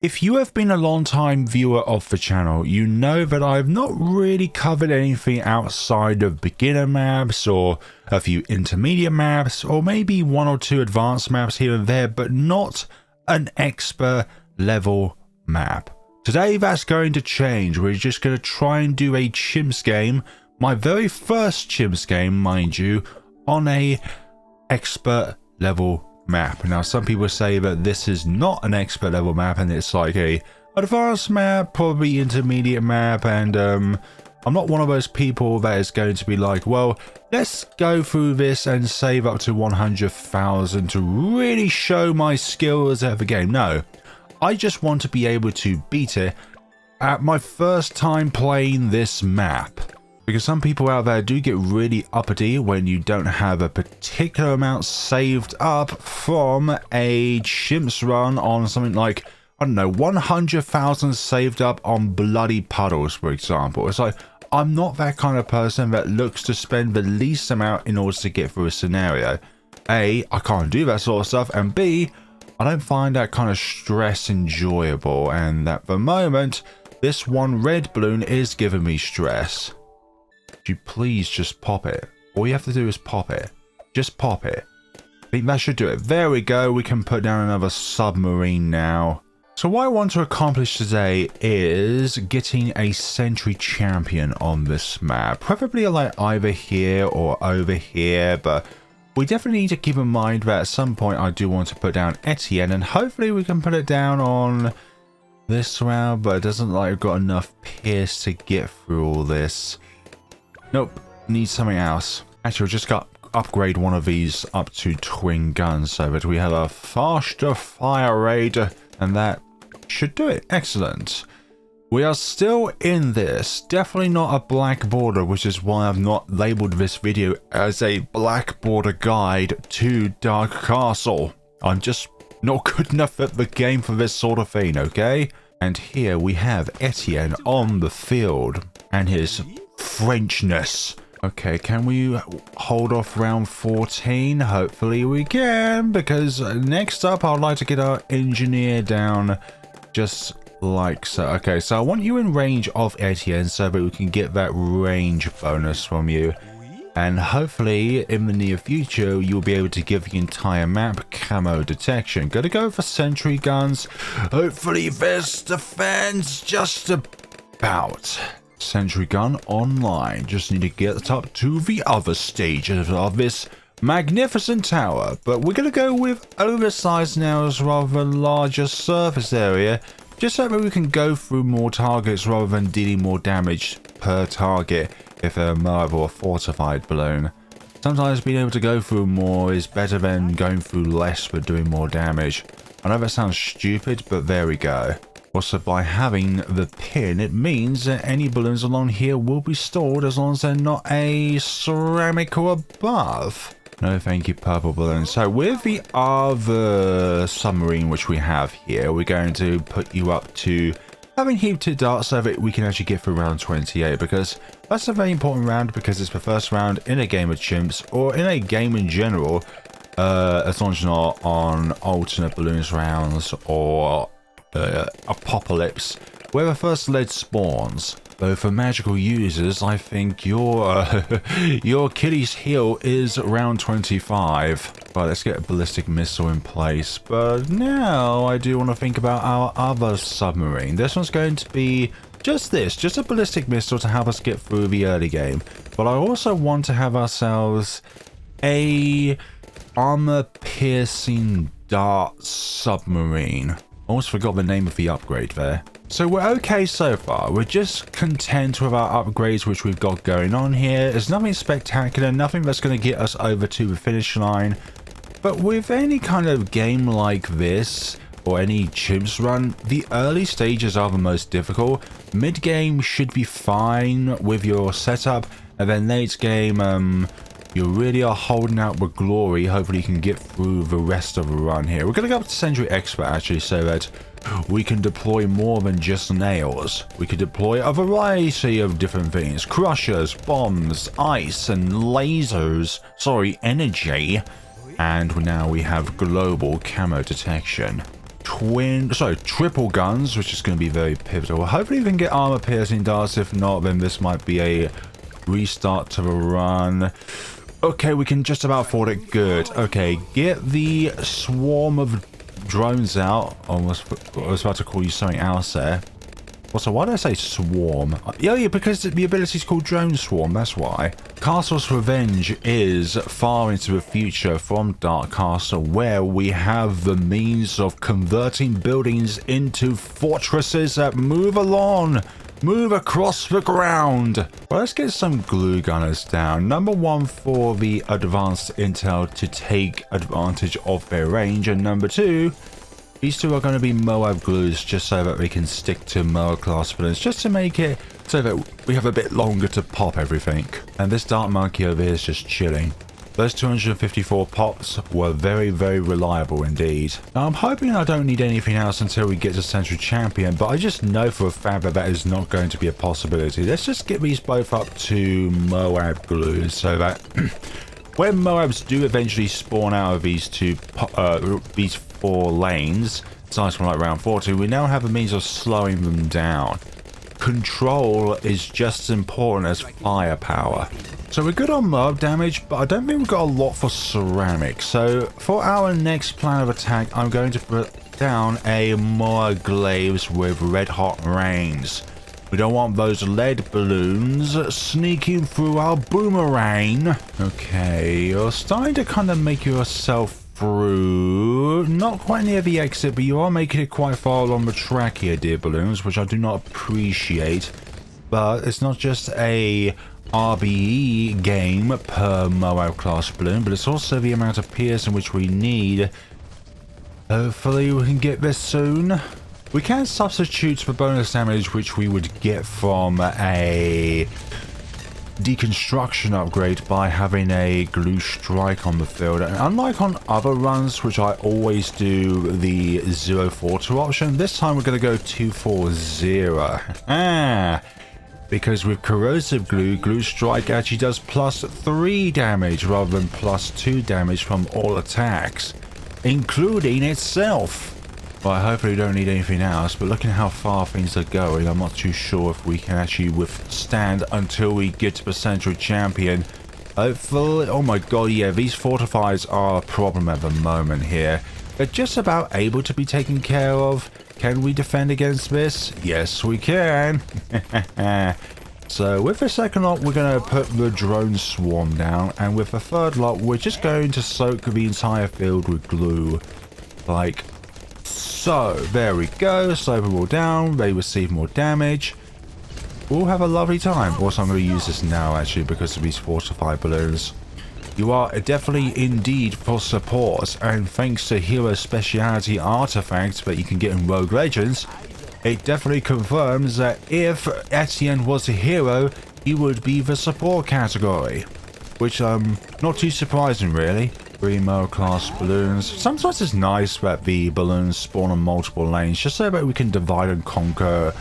If you have been a long-time viewer of the channel, you know that I've not really covered anything outside of beginner maps or a few intermediate maps or maybe one or two advanced maps here and there, but not an expert level map. Today that's going to change. We're just going to try and do a CHIMPS game, my very first CHIMPS game, mind you, on a expert level map. Now some people say that this is not an expert level map and it's like a advanced map, probably intermediate map, and I'm not one of those people that is going to be like, well, let's go through this and save up to 100,000 to really show my skills at the game. No, I just want to be able to beat it at my first time playing this map. Because some people out there do get really uppity when you don't have a particular amount saved up from a CHIMPS run on something like, I don't know, 100,000 saved up on bloody puddles, for example. It's like, I'm not that kind of person that looks to spend the least amount in order to get through a scenario. A, I can't do that sort of stuff, and B, I don't find that kind of stress enjoyable, and at the moment, this one red balloon is giving me stress. You please just pop it. All you have to do is pop it. Just pop it. I think that should do it. There we go. We can put down another submarine now. So what I want to accomplish today is getting a Sentry champion on this map. Preferably like either here or over here, but we definitely need to keep in mind that at some point I do want to put down Etienne, and hopefully we can put it down on this round, but it doesn't look like we've got enough Pierce to get through all this. Nope, need something else. Actually, we just got upgrade one of these up to twin guns so that we have a faster fire rate, and that should do it. Excellent. We are still in this. Definitely not a black border, which is why I've not labeled this video as a black border guide to Dark Castle. I'm just not good enough at the game for this sort of thing, okay? And here we have Etienne on the field and his Frenchness. Okay, can we hold off round 14? Hopefully we can, because next up I'd like to get our engineer down just like so. Okay, so I want you in range of Etienne so that we can get that range bonus from you, and hopefully in the near future you'll be able to give the entire map camo detection. Gotta go for sentry guns. Hopefully there's defense just about. Sentry gun online. Just need to get up to the other stages of this magnificent tower, but we're going to go with oversized now as rather than larger surface area, just so that we can go through more targets rather than dealing more damage per target if they're a mobile or fortified balloon. Sometimes being able to go through more is better than going through less but doing more damage. I know that sounds stupid, but there we go. Also, by having the pin, it means that any balloons along here will be stored as long as they're not a ceramic or above. No thank you, purple balloon. So with the other submarine which we have here, we're going to put you up to having heaped to dart so that we can actually get through round 28, because that's a very important round, because it's the first round in a game of CHIMPS or in a game in general, as long as you're not on alternate balloons rounds or Apocalypse, where the first lead spawns. Though for magical users, I think your Achilles heel is round 25. Right, let's get a ballistic missile in place. But now I do want to think about our other submarine. This one's going to be just a ballistic missile to help us get through the early game. But I also want to have ourselves a armor-piercing dart submarine. Almost forgot the name of the upgrade there. So we're okay so far. We're just content with our upgrades which we've got going on here. There's nothing spectacular, nothing that's going to get us over to the finish line. But with any kind of game like this, or any CHIMPS run, the early stages are the most difficult. Mid-game should be fine with your setup, and then late game, you really are holding out with glory. Hopefully you can get through the rest of the run here. We're going to go up to Sentry Expert actually, so that we can deploy more than just nails. We could deploy a variety of different things. Crushers, bombs, ice, and lasers. Sorry, energy. And now we have global camo detection. triple guns, which is going to be very pivotal. Hopefully we can get armor piercing darts. If not, then this might be a restart to the run. Okay, we can just about afford it. Good. Okay, get the swarm of drones out. I was about to call you something else there. Also, why did I say swarm? Yeah, because the ability is called drone swarm, that's why. Castle's Revenge is far into the future from Dark Castle, where we have the means of converting buildings into fortresses that move along. Move across the ground. Well, let's get some glue gunners down. Number one for the advanced intel to take advantage of their range, and number two, these two are going to be Moab glues just so that we can stick to Moab class balloons, just to make it so that we have a bit longer to pop everything. And this Dark Monkey over here is just chilling. Those 254 pops were very, very reliable indeed. Now, I'm hoping I don't need anything else until we get to Sentry Champion, but I just know for a fact that that is not going to be a possibility. Let's just get these both up to Moab glues so that when Moabs do eventually spawn out of these these 4 lanes, size from like round 40, we now have a means of slowing them down. Control is just as important as firepower. So we're good on Moab damage, but I don't think we've got a lot for ceramic. So for our next plan of attack, I'm going to put down a Moab glaives with red hot rains. We don't want those lead balloons sneaking through our boomerang. Okay, you're starting to kind of make yourself through. Not quite near the exit, but you are making it quite far along the track here, dear balloons, which I do not appreciate. But it's not just a RBE game per Moab class balloon, but it's also the amount of PS in which we need. Hopefully we can get this soon. We can substitute for bonus damage which we would get from a deconstruction upgrade by having a glue strike on the field. And unlike on other runs, which I always do the 042 option, this time we're going to go 240. Because with corrosive glue, glue strike actually does +3 damage rather than +2 damage from all attacks, including itself. Well, hopefully we don't need anything else, but looking at how far things are going, I'm not too sure if we can actually withstand until we get to the Sentry Champion. Hopefully, oh my god, yeah, these fortifiers are a problem at the moment here. They're just about able to be taken care of. Can we defend against this? Yes, we can. So with the second lot, we're going to put the drone swarm down, and with the third lot, we're just going to soak the entire field with glue. Like so. There we go. Slow them all down. They receive more damage. We'll have a lovely time. Also, I'm going to use this now, actually, because of these fortified balloons. You are definitely indeed for support, and thanks to hero speciality artifacts that you can get in Rogue Legends, it definitely confirms that if Etienne was a hero, he would be the support category. Which, not too surprising really. 3 Moab class balloons. Sometimes it's nice that the balloons spawn on multiple lanes, just so that we can divide and conquer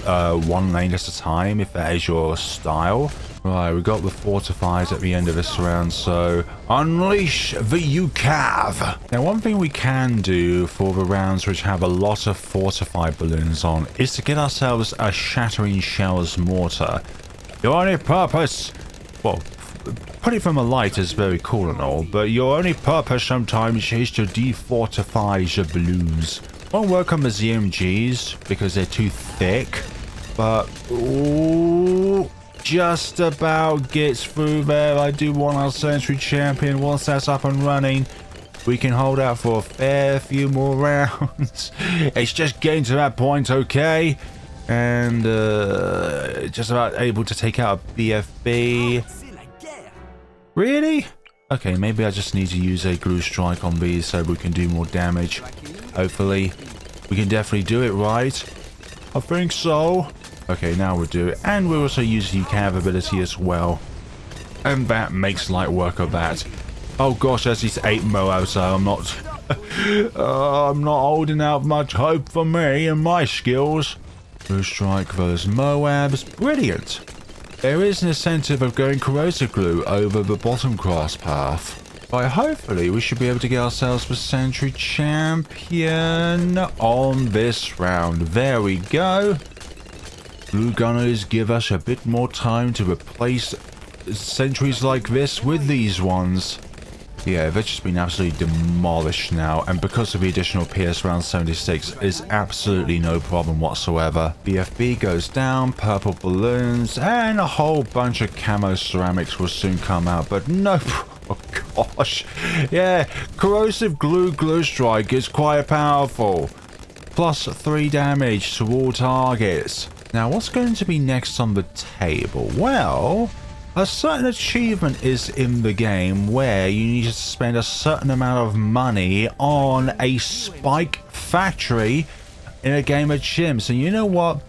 one lane at a time, if that is your style. Right, we got the fortifiers at the end of this round, so unleash the UCAV! Now, one thing we can do for the rounds which have a lot of fortified balloons on is to get ourselves a Shattering Shells mortar. Your only purpose, well, putting from a light is very cool and all, but your only purpose sometimes is to defortify the balloons. Won't work on the ZMGs because they're too thick, but ooh, just about gets through there. I do want our Sentry Champion. Once that's up and running, we can hold out for a fair few more rounds. It's just getting to that point, okay? And just about able to take out a BFB. Really? Okay, maybe I just need to use a glue strike on these so we can do more damage. Hopefully. We can definitely do it, right? I think so. Okay, now we'll do it. And we'll also use the UCAV ability as well. And that makes light work of that. Oh gosh, that's these 8 Moabs, so I'm not... I'm not holding out much hope for me and my skills. Glue strike those Moabs. Brilliant. There is an incentive of going corrosive glue over the bottom cross path. Right, hopefully we should be able to get ourselves a Sentry champion on this round. There we go. Blue Gunners give us a bit more time to replace sentries like this with these ones. Yeah, they've just been absolutely demolished now, and because of the additional PS round 76, is absolutely no problem whatsoever. BFB goes down, purple balloons, and a whole bunch of camo ceramics will soon come out, but no. Oh gosh, yeah, corrosive glue strike is quite powerful. Plus 3 damage to all targets. Now, what's going to be next on the table? Well, a certain achievement is in the game where you need to spend a certain amount of money on a spike factory in a game of chimps. And you know what?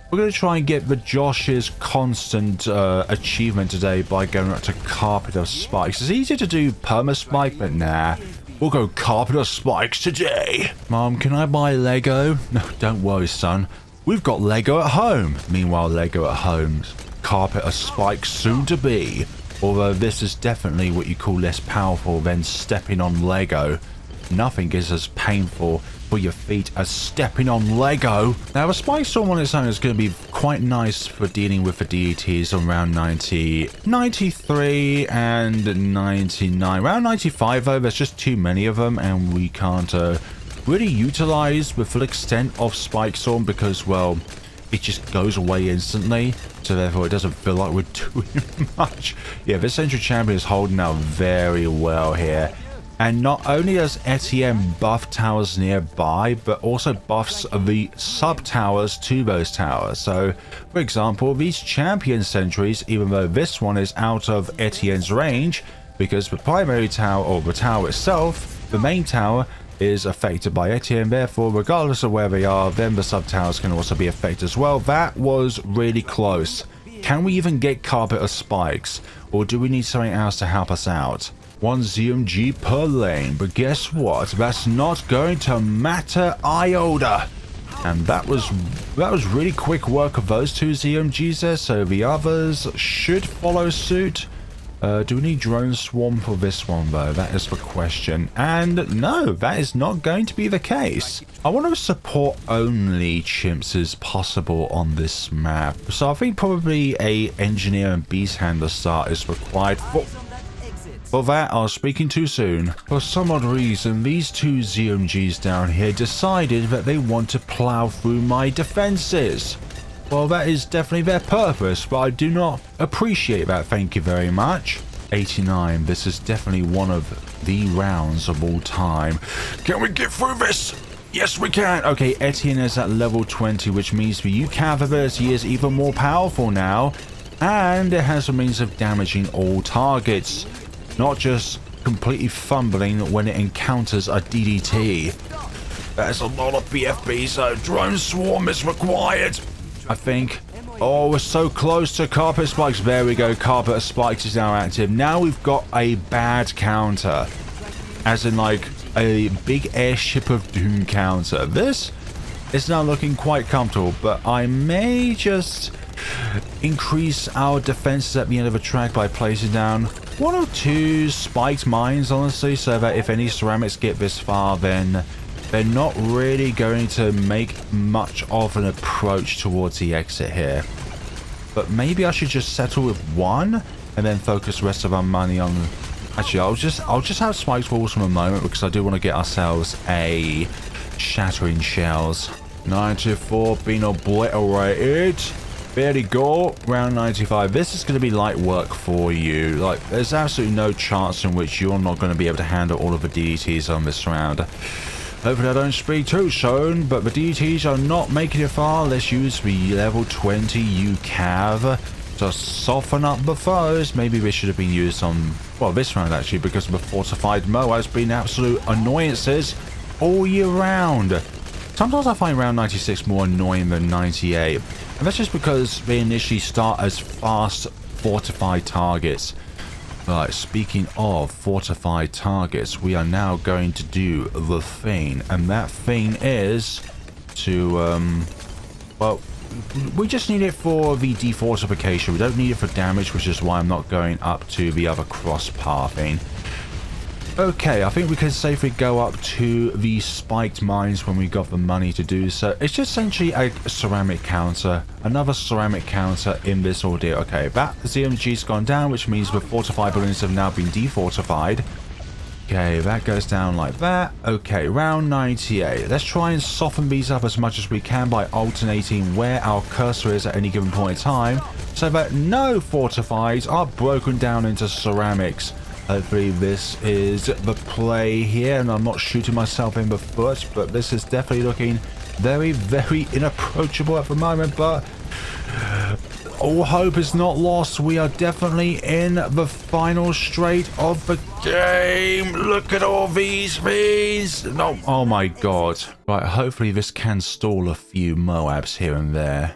We're going to try and get the Josh's constant achievement today by going up to carpet of spikes. It's easier to do perma spike, but nah. We'll go carpet of spikes today. Mom, can I buy Lego? No, don't worry, son. We've got Lego at home. Meanwhile, Lego at home. Carpet of spikes soon to be. Although this is definitely what you call less powerful than stepping on Lego. Nothing is as painful for your feet as stepping on Lego. Now, a spike storm on its own is going to be quite nice for dealing with the DETs on round 90, 93 and 99. Round 95 though, there's just too many of them and we can't really utilize the full extent of spike storm because, well, it just goes away instantly, so therefore it doesn't feel like we're doing much. Yeah, this Sentry champion is holding out very well here. And not only does Etienne buff towers nearby, but also buffs the sub-towers to those towers. So, for example, these champion sentries, even though this one is out of Etienne's range, because the primary tower, or the tower itself, the main tower, is affected by Etienne, therefore, regardless of where they are, then the sub-towers can also be affected as well. That was really close. Can we even get carpet of spikes? Or do we need something else to help us out? 1 ZMG per lane, but guess what? That's not going to matter iota. And that was really quick work of those 2 ZMGs there, so the others should follow suit. Do we need drone swarm for this one though? That is the question. And no, that is not going to be the case. I want to support only chimps as possible on this map. So I think probably a engineer and beast handler start is required for that. I was speaking too soon. For some odd reason, these 2 ZMGs down here decided that they want to plow through my defenses. Well, that is definitely their purpose, but I do not appreciate that, thank you very much. 89, this is definitely one of the rounds of all time. Can we get through this? Yes, we can. Okay, Etienne is at level 20, which means the UCAV ability is even more powerful now. And it has a means of damaging all targets, not just completely fumbling when it encounters a DDT. There's a lot of BFB, so drone swarm is required, I think. Oh, we're so close to carpet spikes. There we go. Carpet spikes is now active. Now we've got a bad counter, as in like a big airship of doom counter. This is now looking quite comfortable, but I may just increase our defenses at the end of the track by placing down 1 or 2 spiked mines, honestly, so that if any ceramics get this far, then they're not really going to make much of an approach towards the exit here. But maybe I should just settle with 1 and then focus the rest of our money on... Actually, I'll just have spiked walls for a moment because I do want to get ourselves a shattering shells. 94 being obliterated. There you go. Round 95. This is going to be light work for you. Like, there's absolutely no chance in which you're not going to be able to handle all of the DDTs on this round. Hopefully I don't speak too soon, but the DTs are not making it far. Let's use the level 20 UCAV to soften up the foes. Maybe this should have been used on, well, this round actually, because the fortified Mo has been absolute annoyances all year round. Sometimes I find round 96 more annoying than 98, and that's just because they initially start as fast fortified targets. Right, speaking of fortified targets, we are now going to do the thing, and that thing is to, well, we just need it for the defortification. We don't need it for damage, which is why I'm not going up to the other cross pathing. Okay, I think we can safely go up to the spiked mines when we got the money to do so. It's just essentially a ceramic counter. Another ceramic counter in this ordeal. Okay, that ZMG's gone down, which means the fortified balloons have now been defortified. Okay, that goes down like that. Okay, round 98. Let's try and soften these up as much as we can by alternating where our cursor is at any given point in time, so that no fortifieds are broken down into ceramics. Hopefully this is the play here, and I'm not shooting myself in the foot, but this is definitely looking very, very inapproachable at the moment, but all hope is not lost. We are definitely in the final straight of the game. Look at all these things. No, oh my god. Right, hopefully this can stall a few Moabs here and there.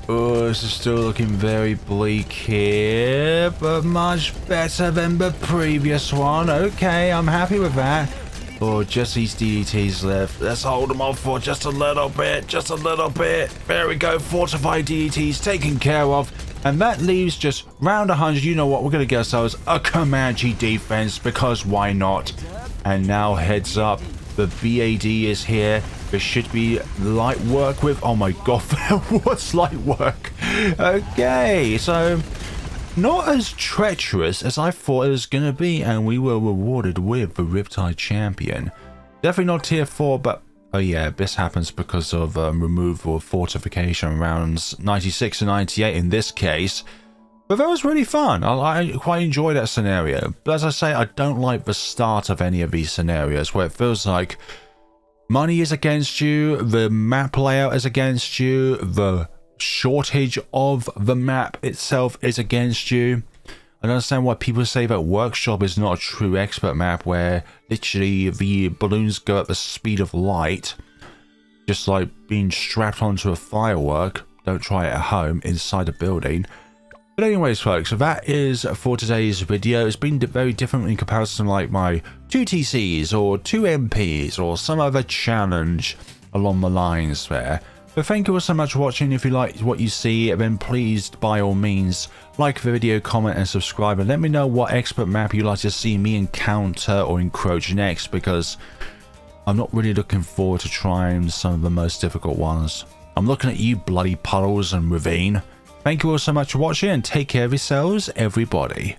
Oh, this is still looking very bleak here, but much better than the previous one. Okay, I'm happy with that. Oh, just these DDTs left. Let's hold them off for just a little bit, just a little bit. There we go, fortified DDTs taken care of. And that leaves just round 100. You know what, we're going to get ourselves a Comanche defense, because why not? And now heads up, the BAD is here. There should be light work with. Oh my god, what's light work? Okay, so not as treacherous as I thought it was gonna be, and we were rewarded with the Riptide Champion. Definitely not tier 4, but oh yeah, this happens because of removal of fortification rounds 96 and 98 in this case. But that was really fun. I quite enjoyed that scenario. But as I say, I don't like the start of any of these scenarios where it feels like money is against you, the map layout is against you, the shortage of the map itself is against you. I don't understand why people say that Workshop is not a true expert map, where literally the balloons go at the speed of light, just like being strapped onto a firework. Don't try it at home inside a building. But anyways, folks, so that is for today's video. It's been very different in comparison to like my 2 TCs or 2 MPs or some other challenge along the lines there. But thank you all so much for watching. If you liked what you see, then please, by all means, like the video, comment and subscribe, and let me know what expert map you'd like to see me encounter or encroach next, because I'm not really looking forward to trying some of the most difficult ones. I'm looking at you, bloody puddles and ravine. Thank you all so much for watching, and take care of yourselves, everybody.